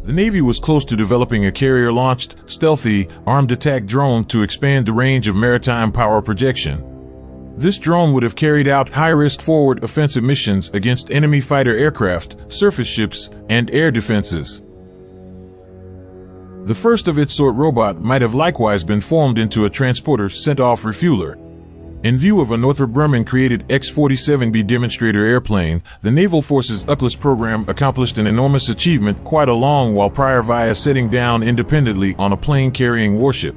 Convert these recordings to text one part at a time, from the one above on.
The Navy was close to developing a carrier-launched, stealthy, armed attack drone to expand the range of maritime power projection. This drone would have carried out high-risk forward offensive missions against enemy fighter aircraft, surface ships, and air defenses. The first of its sort robot might have likewise been formed into a transporter sent-off refueler. In view of a Northrop Grumman created X-47B demonstrator airplane, the Naval Force's UCLASS program accomplished an enormous achievement quite along while prior via setting down independently on a plane-carrying warship.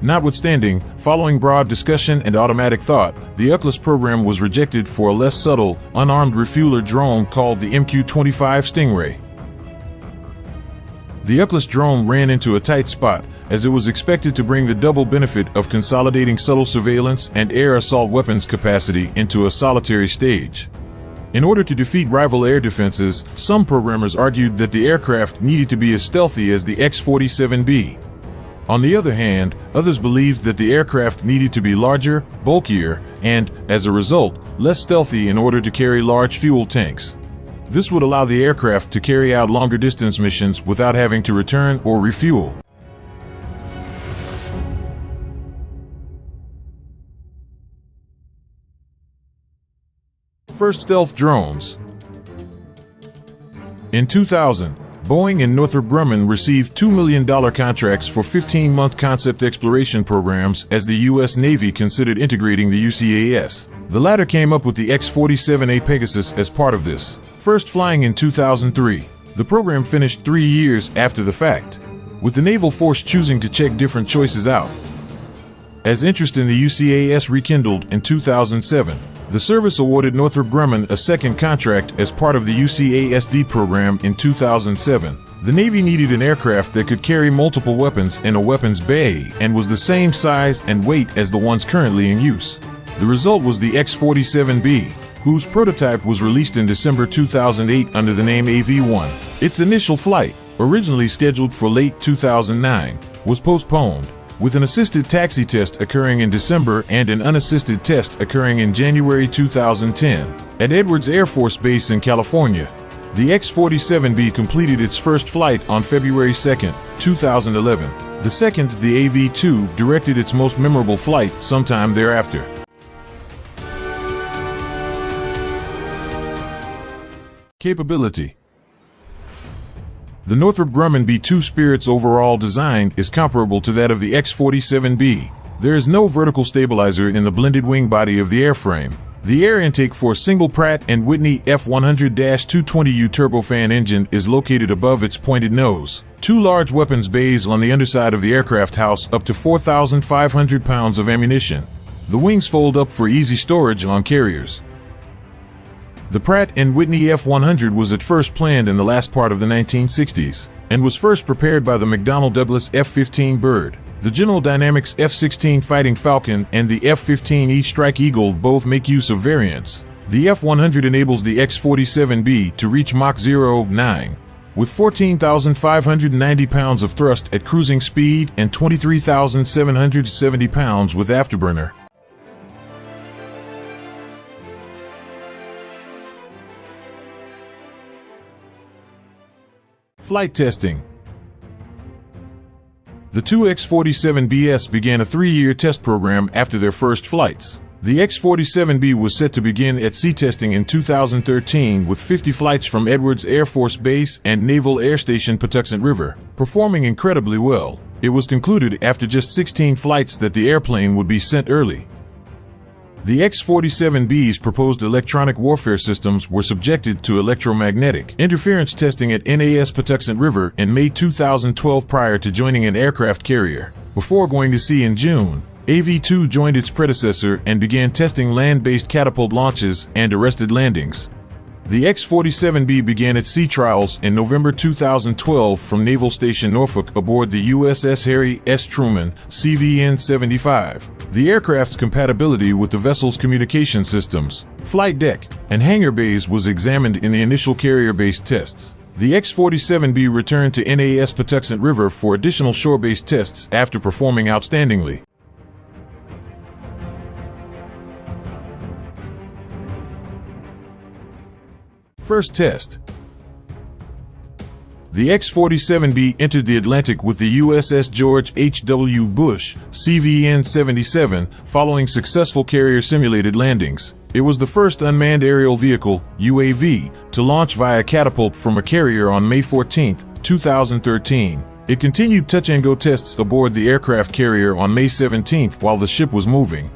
Notwithstanding, following broad discussion and automatic thought, the UCLASS program was rejected for a less subtle, unarmed refueler drone called the MQ-25 Stingray. The UCLASS drone ran into a tight spot, as it was expected to bring the double benefit of consolidating subtle surveillance and air assault weapons capacity into a solitary stage. In order to defeat rival air defenses, some programmers argued that the aircraft needed to be as stealthy as the X-47B. On the other hand, others believed that the aircraft needed to be larger, bulkier, and, as a result, less stealthy in order to carry large fuel tanks. This would allow the aircraft to carry out longer distance missions without having to return or refuel. First stealth drones. In 2000, Boeing and Northrop Grumman received $2 million contracts for 15-month concept exploration programs as the U.S. Navy considered integrating the UCLASS. The latter came up with the X-47A Pegasus as part of this, first flying in 2003. The program finished 3 years after the fact, with the Naval Force choosing to check different choices out. As interest in the UCLASS rekindled in 2007, the service awarded Northrop Grumman a second contract as part of the UCASD program in 2007. The Navy needed an aircraft that could carry multiple weapons in a weapons bay and was the same size and weight as the ones currently in use. The result was the X-47B, whose prototype was released in December 2008 under the name AV-1. Its initial flight, originally scheduled for late 2009, was postponed, with an assisted taxi test occurring in December and an unassisted test occurring in January 2010. At Edwards Air Force Base in California, the X-47B completed its first flight on February 2, 2011. The second, the AV-2, directed its most memorable flight sometime thereafter. Capability. The Northrop Grumman B-2 Spirit's overall design is comparable to that of the X-47B. There is no vertical stabilizer in the blended wing body of the airframe. The air intake for a single Pratt & Whitney F100-220U turbofan engine is located above its pointed nose. Two large weapons bays on the underside of the aircraft house up to 4,500 pounds of ammunition. The wings fold up for easy storage on carriers. The Pratt & Whitney F100 was at first planned in the last part of the 1960s, and was first prepared by the McDonnell Douglas F-15 Bird. The General Dynamics F-16 Fighting Falcon and the F-15E Strike Eagle both make use of variants. The F-100 enables the X-47B to reach Mach 0.9, with 14,590 pounds of thrust at cruising speed and 23,770 pounds with afterburner. Flight testing. The two X-47Bs began a 3-year test program after their first flights. The X-47B was set to begin at sea testing in 2013 with 50 flights from Edwards Air Force Base and Naval Air Station Patuxent River, performing incredibly well. It was concluded after just 16 flights that the airplane would be sent early. The X-47B's proposed electronic warfare systems were subjected to electromagnetic interference testing at NAS Patuxent River in May 2012 prior to joining an aircraft carrier. Before going to sea in June, AV-2 joined its predecessor and began testing land-based catapult launches and arrested landings. The X-47B began its sea trials in November 2012 from Naval Station Norfolk aboard the USS Harry S. Truman, CVN-75. The aircraft's compatibility with the vessel's communication systems, flight deck, and hangar bays was examined in the initial carrier-based tests. The X-47B returned to NAS Patuxent River for additional shore-based tests after performing outstandingly. First test. The X-47B entered the Atlantic with the USS George H.W. Bush, CVN-77, following successful carrier-simulated landings. It was the first unmanned aerial vehicle, UAV, to launch via catapult from a carrier on May 14, 2013. It continued touch-and-go tests aboard the aircraft carrier on May 17 while the ship was moving.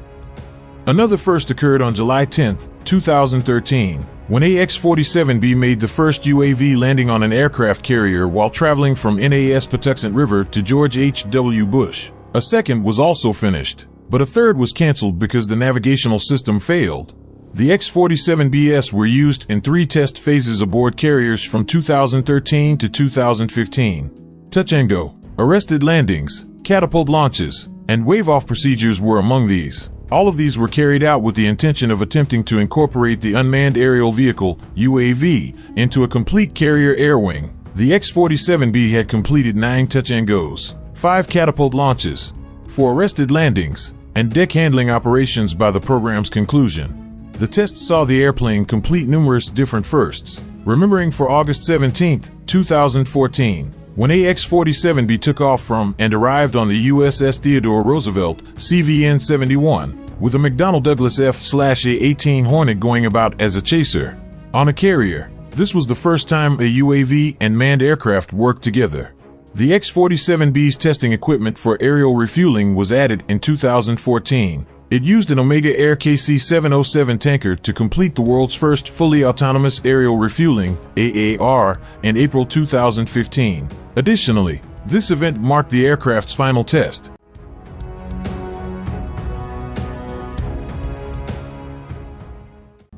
Another first occurred on July 10, 2013, when a X-47B made the first UAV landing on an aircraft carrier while traveling from NAS Patuxent River to George H.W. Bush. A second was also finished, but a third was canceled because the navigational system failed. The X-47Bs were used in 3 test phases aboard carriers from 2013 to 2015. Touch and go, arrested landings, catapult launches, and wave-off procedures were among these. All of these were carried out with the intention of attempting to incorporate the unmanned aerial vehicle, UAV, into a complete carrier air wing. The X-47B had completed 9 touch-and-goes, 5 catapult launches, 4 arrested landings, and deck handling operations by the program's conclusion. The tests saw the airplane complete numerous different firsts, remembering for August 17, 2014, when a X-47B took off from and arrived on the USS Theodore Roosevelt, CVN-71, with a McDonnell Douglas F/A-18 Hornet going about as a chaser. On a carrier, this was the first time a UAV and manned aircraft worked together. The X-47B's testing equipment for aerial refueling was added in 2014. It used an Omega Air KC-707 tanker to complete the world's first fully autonomous aerial refueling, AAR, in April 2015. Additionally, this event marked the aircraft's final test.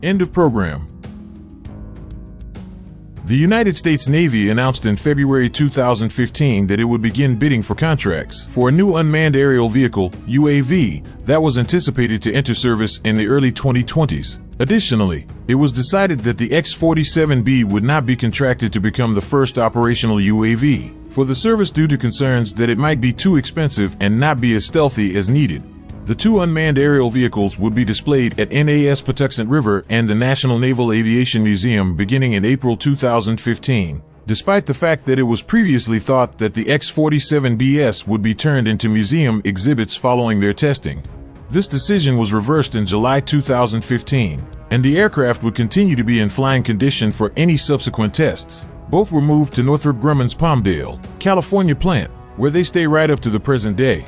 End of program. The United States Navy announced in February 2015 that it would begin bidding for contracts for a new unmanned aerial vehicle, UAV, that was anticipated to enter service in the early 2020s. Additionally, it was decided that the X-47B would not be contracted to become the first operational UAV for the service due to concerns that it might be too expensive and not be as stealthy as needed. The 2 unmanned aerial vehicles would be displayed at NAS Patuxent River and the National Naval Aviation Museum beginning in April 2015, despite the fact that it was previously thought that the X-47BS would be turned into museum exhibits following their testing. This decision was reversed in July 2015, and the aircraft would continue to be in flying condition for any subsequent tests. Both were moved to Northrop Grumman's Palmdale, California plant, where they stay right up to the present day.